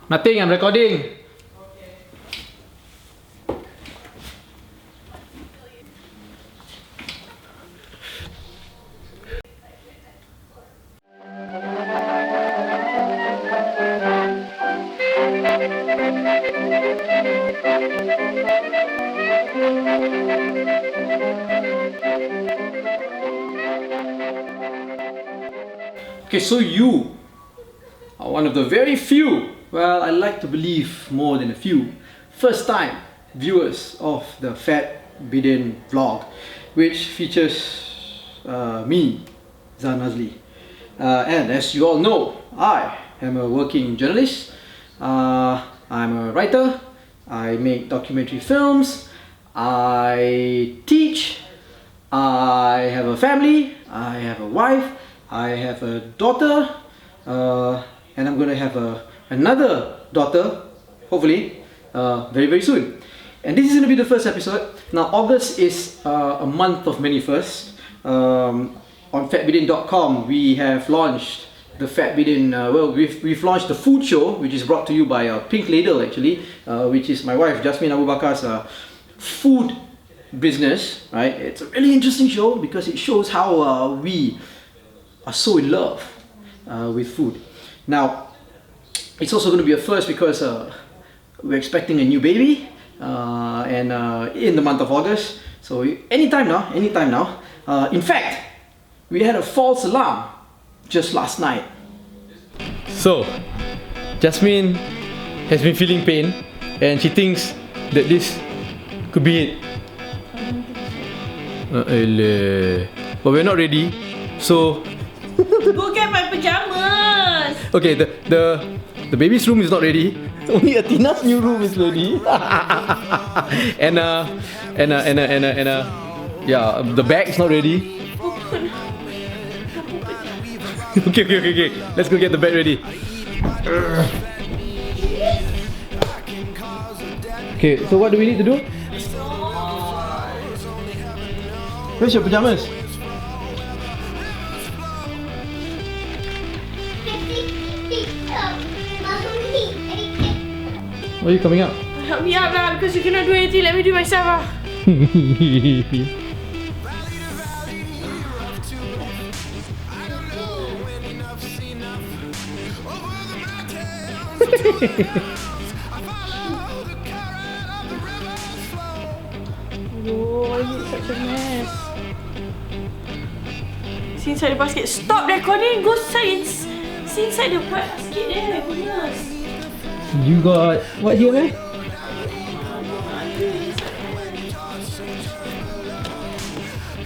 Nothing, I'm recording. Okay, so you are one of the very few, well, I like to believe more than a few, first time viewers of the Fat Bidin vlog, which features me, Zan Nazli. And as you all know, I am a working journalist. I'm a writer. I make documentary films. I teach. I have a family. I have a wife. I have a daughter, and I'm going to have another daughter, hopefully, very soon. And this is going to be the first episode. Now, August is a month of many firsts. On fatbidin.com, we have launched the Fat Bidin. We've launched the food show, which is brought to you by Pink Ladle, actually, which is my wife Jasmine Abu Bakar's food business. Right? It's a really interesting show because it shows how we are so in love with food. Now, it's also going to be a first because we're expecting a new baby, and in the month of August. So anytime now. In fact, we had a false alarm just last night. So, Jasmine has been feeling pain, and she thinks that this could be it. But we're not ready, so. Go get my pajamas! Okay, the baby's room is not ready. Only Atina's new room is ready. and yeah, the bag's not ready. Okay. Let's go get the bag ready. Okay, so what do we need to do? Where's your pajamas? Why are you coming out? Help me out lah, because you cannot do anything. Let me do it myself lah. Oh, it's such a mess. See inside the basket. Stop recording. Go see inside the basket there. Goodness. You got what here, man?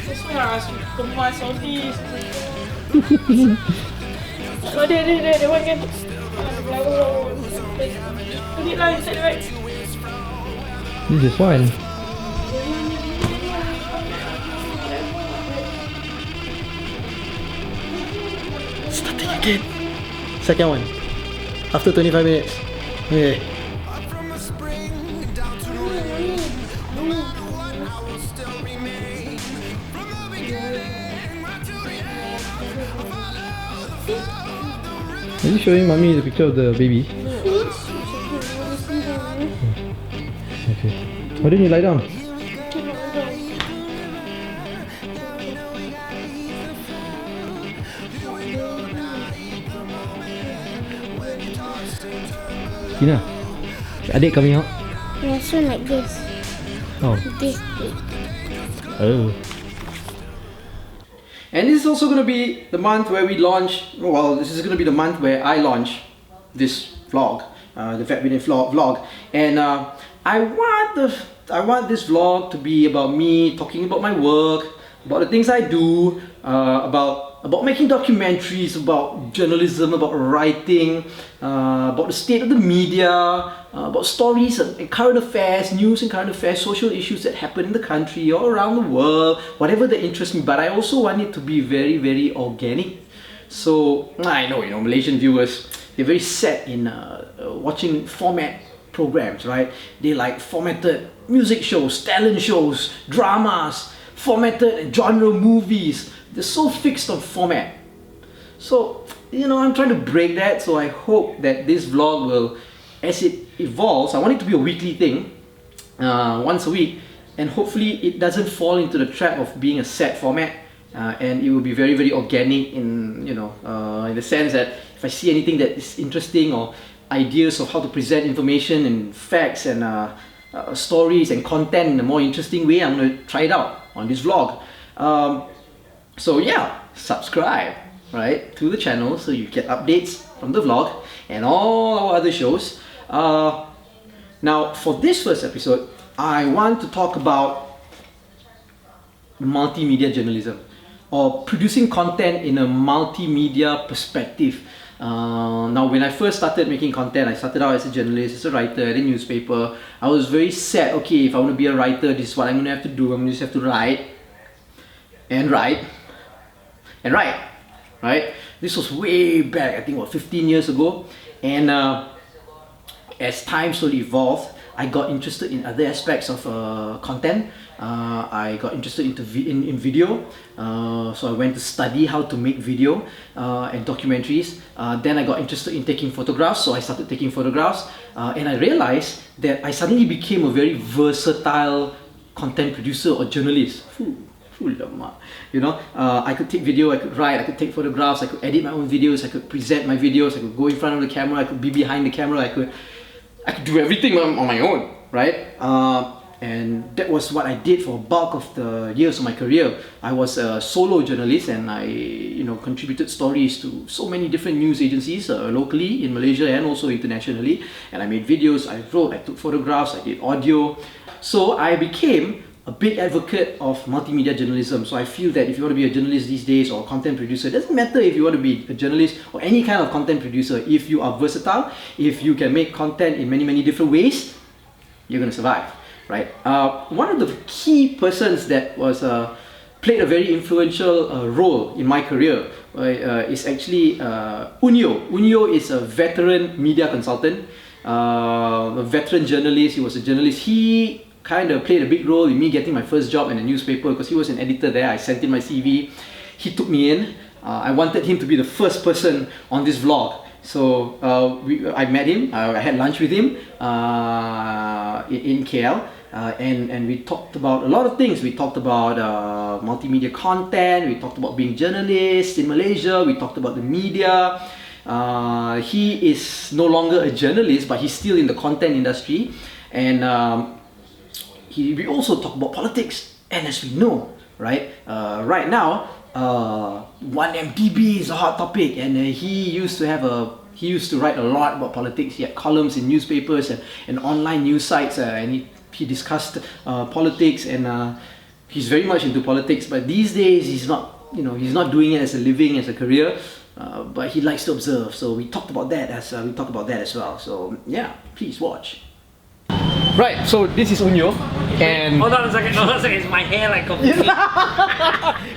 That's why I asked you to kemas all this. Oh, there, the one kan. Put it lah inside the bag. This is one. Starting again. Second one. After 25 minutes. Okay. Are you showing mommy the picture of the baby? Okay. Why didn't you lie down? Tina, adik coming out? Yeah, so like this. Oh. This. Oh. And this is also going to be the month where we launch, well, this is going to be the month where I launch this vlog, the Fat Bidin vlog. And I want this vlog to be about me talking about my work, about the things I do, about making documentaries, about journalism, about writing, about the state of the media, about stories and current affairs, news and current affairs, social issues that happen in the country or around the world, whatever that interests me. But I also want it to be very organic. So I know, Malaysian viewers, they're very set in watching format programs, right? They like formatted music shows, talent shows, dramas, formatted genre movies. They're so fixed on format. So, I'm trying to break that. So I hope that this vlog will as it evolves, I want it to be a weekly thing, once a week, and hopefully it doesn't fall into the trap of being a set format, and it will be very, very organic in in the sense that if I see anything that is interesting or ideas of how to present information and facts and stories and content in a more interesting way, I'm going to try it out on this vlog. So yeah, subscribe to the channel so you get updates from the vlog and all our other shows. Now for this first episode, I want to talk about multimedia journalism, or producing content in a multimedia perspective. Now when I first started making content, I started out as a journalist, as a writer at a newspaper. I was very set, okay, if I want to be a writer, this is what I'm going to have to do. I'm going to just have to write and write and write, right? This was way back, I think 15 years ago. And as time slowly evolved, I got interested in other aspects of content. I got interested in video, so I went to study how to make video and documentaries. Then I got interested in taking photographs, so I started taking photographs, and I realized that I suddenly became a very versatile content producer or journalist. I could take video, I could write, I could take photographs, I could edit my own videos, I could present my videos, I could go in front of the camera, I could be behind the camera, I could do everything on my own, right? And that was what I did for a bulk of the years of my career. I was a solo journalist, and I contributed stories to so many different news agencies locally in Malaysia and also internationally. And I made videos, I wrote, I took photographs, I did audio. So I became a big advocate of multimedia journalism. So I feel that if you want to be a journalist these days or a content producer, it doesn't matter if you want to be a journalist or any kind of content producer. If you are versatile, if you can make content in many, many different ways, you're going to survive, right? One of the key persons that was played a very influential role in my career is actually Unyo. Unyo is a veteran media consultant, a veteran journalist. He was a journalist. He kind of played a big role in me getting my first job in a newspaper because he was an editor there. I sent in my CV. He took me in. I wanted him to be the first person on this vlog. So I met him. I had lunch with him in KL. And we talked about a lot of things. We talked about multimedia content. We talked about being journalists in Malaysia. We talked about the media. He is no longer a journalist, but he's still in the content industry. And we also talk about politics, and as we know, right now, 1MDB is a hot topic, and he used to write a lot about politics. He had columns in newspapers and online news sites, and he discussed politics, and he's very much into politics. But these days, he's not doing it as a living, as a career. But he likes to observe. So we talked about that as well. So yeah, please watch. Right, so this is Unyo, and hold on a second, is my hair like completely...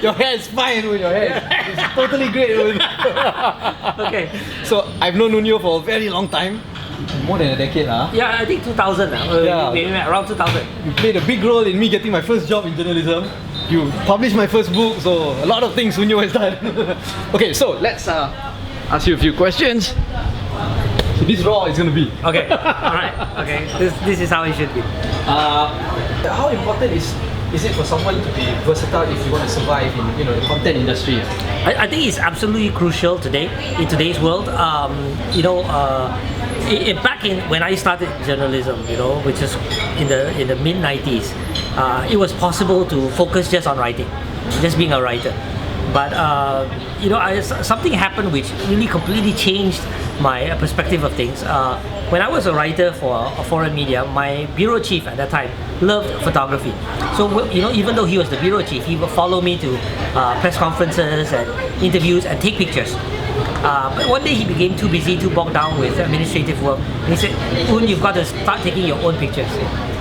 Your hair is fine, Unyo, your hair is totally great. Okay. So I've known Unyo for a very long time, more than a decade. Yeah, I think 2000, maybe around 2000. You played a big role in me getting my first job in journalism. You published my first book, so a lot of things Unyo has done. Okay, so let's ask you a few questions. So this is raw it's gonna be. Okay, alright, okay. This is how it should be. How important is it for someone to be versatile if you want to survive in the content industry? I think it's absolutely crucial today, in today's world. Back when I started journalism, which is in the mid-90s, it was possible to focus just on writing, just being a writer. But something happened which really completely changed my perspective of things. When I was a writer for a foreign media, my bureau chief at that time loved photography. So even though he was the bureau chief, he would follow me to press conferences and interviews and take pictures. But one day he became too busy, too bogged down with administrative work. And he said, "Un, you've got to start taking your own pictures."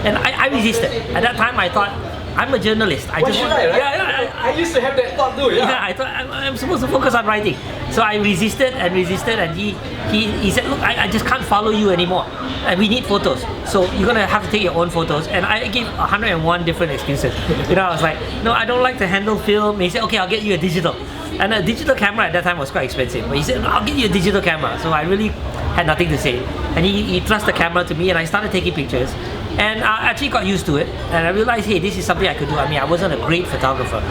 And I resisted. At that time I thought, I'm a journalist. I used to have that thought too. Yeah, I thought I'm supposed to focus on writing. So I resisted, and he said, "Look, I just can't follow you anymore. And we need photos. So you're gonna have to take your own photos." And I gave 101 different excuses. I was like, "No, I don't like to handle film." And he said, "Okay, I'll get you a digital." And a digital camera at that time was quite expensive. But he said, "I'll get you a digital camera." So I really had nothing to say. And he thrust the camera to me, and I started taking pictures. And I actually got used to it, and I realized, hey, this is something I could do. I mean, I wasn't a great photographer,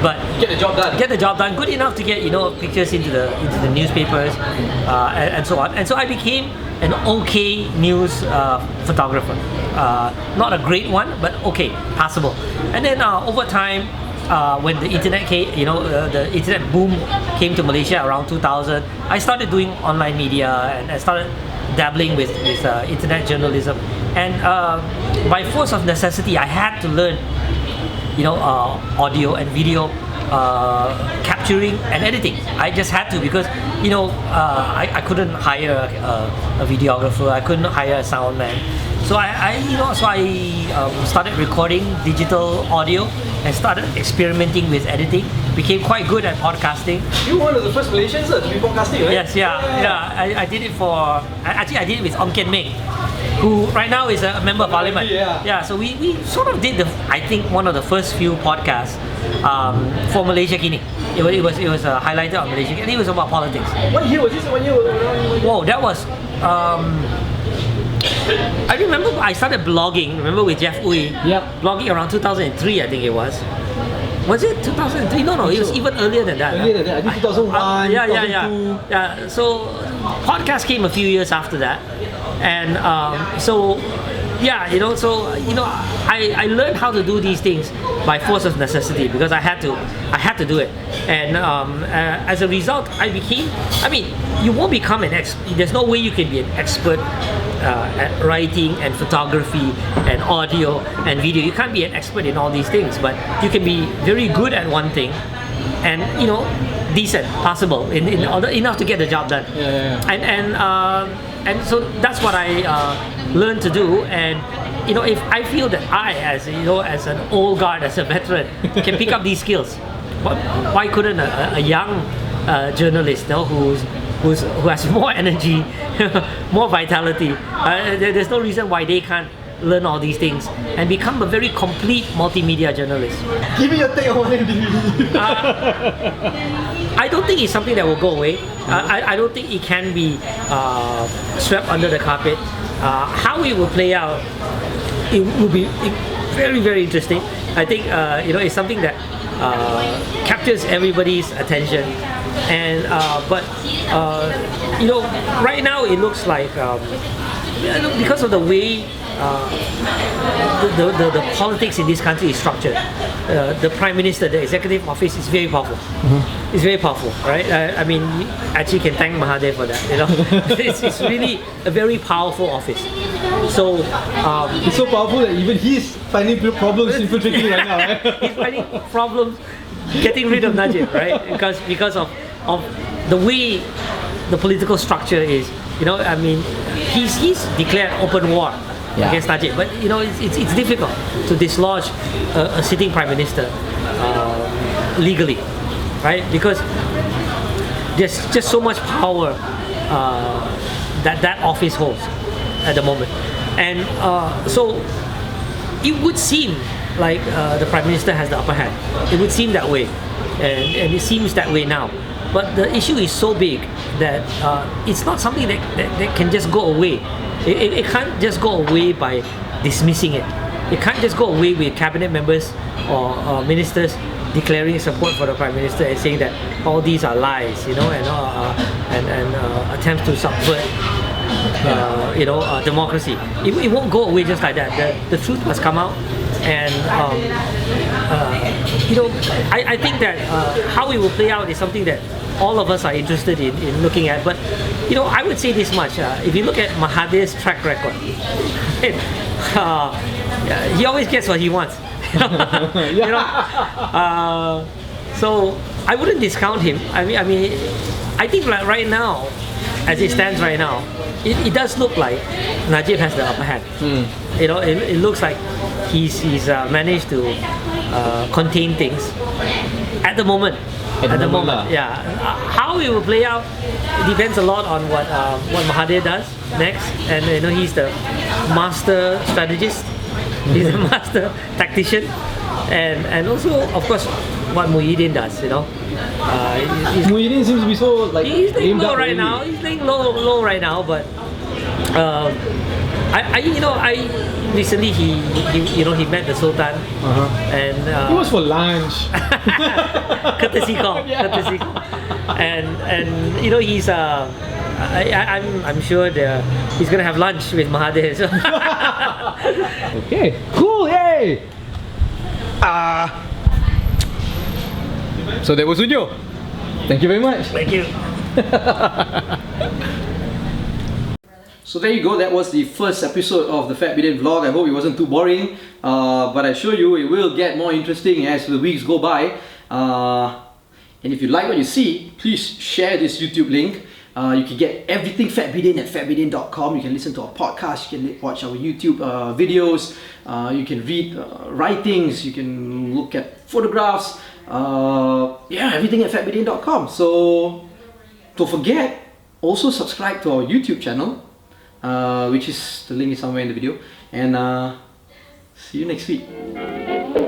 but Get the job done. Get the job done, good enough to get pictures into the newspapers and so on. And so I became an okay news photographer. Not a great one, but okay, passable. And then over time, when the internet came, the internet boom came to Malaysia around 2000, I started doing online media, and I started dabbling with internet journalism. And by force of necessity, I had to learn, audio and video capturing and editing. I just had to, because I couldn't hire a videographer. I couldn't hire a sound man. So I started recording digital audio and started experimenting with editing. Became quite good at podcasting. You were one of the first Malaysians to be podcasting, right? Yes, yeah. I did it I did it with Ong Kian Meng, who right now is a member of parliament. Yeah. So we sort of did one of the first few podcasts for Malaysia Kini. It was a highlighter on Malaysia, and it was about politics. What year was this? Whoa, that was. I remember I started blogging. Remember with Jeff Uy? Yeah. Blogging around 2003, I think it was. Was it 2003? No, it was even earlier than that. Earlier than that, I think 2001, 2002. Yeah, so podcast came a few years after that. And I learned how to do these things by force of necessity, because I had to do it. And as a result, you won't become an expert. There's no way you can be an expert at writing and photography and audio and video. You can't be an expert in all these things, but you can be very good at one thing, and decent, passable, enough to get the job done. And so that's what I learned to do. And if I feel that I, as an old guard, as a veteran, can pick up these skills, why couldn't a young journalist, who has more energy, more vitality? There's no reason why they can't learn all these things and become a very complete multimedia journalist. Give me your take on DVD. I don't think it's something that will go away. I don't think it can be swept under the carpet. How it will play out, it will be very, very interesting. I think it's something that captures everybody's attention. And right now it looks like because of the way the politics in this country is structured, the Prime Minister, the executive office is very powerful. Mm-hmm. It's very powerful, right? Actually can thank Mahathir for that. It's really a very powerful office. So it's so powerful that even he's finding problems infiltrating right now, right? He's finding problems getting rid of Najib, right? Because of the way the political structure is. He's declared open war against Najib, but it's difficult to dislodge a sitting prime minister legally, right? Because there's just so much power that office holds at the moment, and so it would seem like the prime minister has the upper hand. It would seem that way, and it seems that way now. But the issue is so big that it's not something that can just go away. It can't just go away by dismissing it. It can't just go away with cabinet members or ministers declaring support for the Prime Minister and saying that all these are lies, and attempts to subvert democracy. It won't go away just like that. The truth must come out. And I think that how it will play out is something that all of us are interested in looking at. But I would say this much: if you look at Mahathir's track record, he always gets what he wants. So I wouldn't discount him. I think like right now, as it stands right now, it does look like Najib has the upper hand. It looks like he's managed to contain things at the moment. At the moment, yeah. How it will play out depends a lot on what Mahathir does next. And he's the master strategist. He's a master tactician, and also of course what Muhyiddin does, you know. Muhyiddin seems to be so like He's laying aimed low up right already. now. He's laying low right now, but I recently he met the Sultan, and It was for lunch. courtesy call, courtesy call, and you know he's I'm sure he's gonna have lunch with Mahathir. So. Okay, cool, yay! So that was Unyo. Thank you very much. Thank you. So there you go, that was the first episode of the Fat Bidin vlog. I hope it wasn't too boring, but I assure you it will get more interesting as the weeks go by. And if you like what you see, please share this YouTube link. You can get everything Fat Bidin at fatbidin.com. You can listen to our podcast, you can watch our YouTube videos, you can read writings, you can look at photographs, yeah, everything at fatbidin.com. So don't forget, also subscribe to our YouTube channel, which is, the link is somewhere in the video, and see you next week.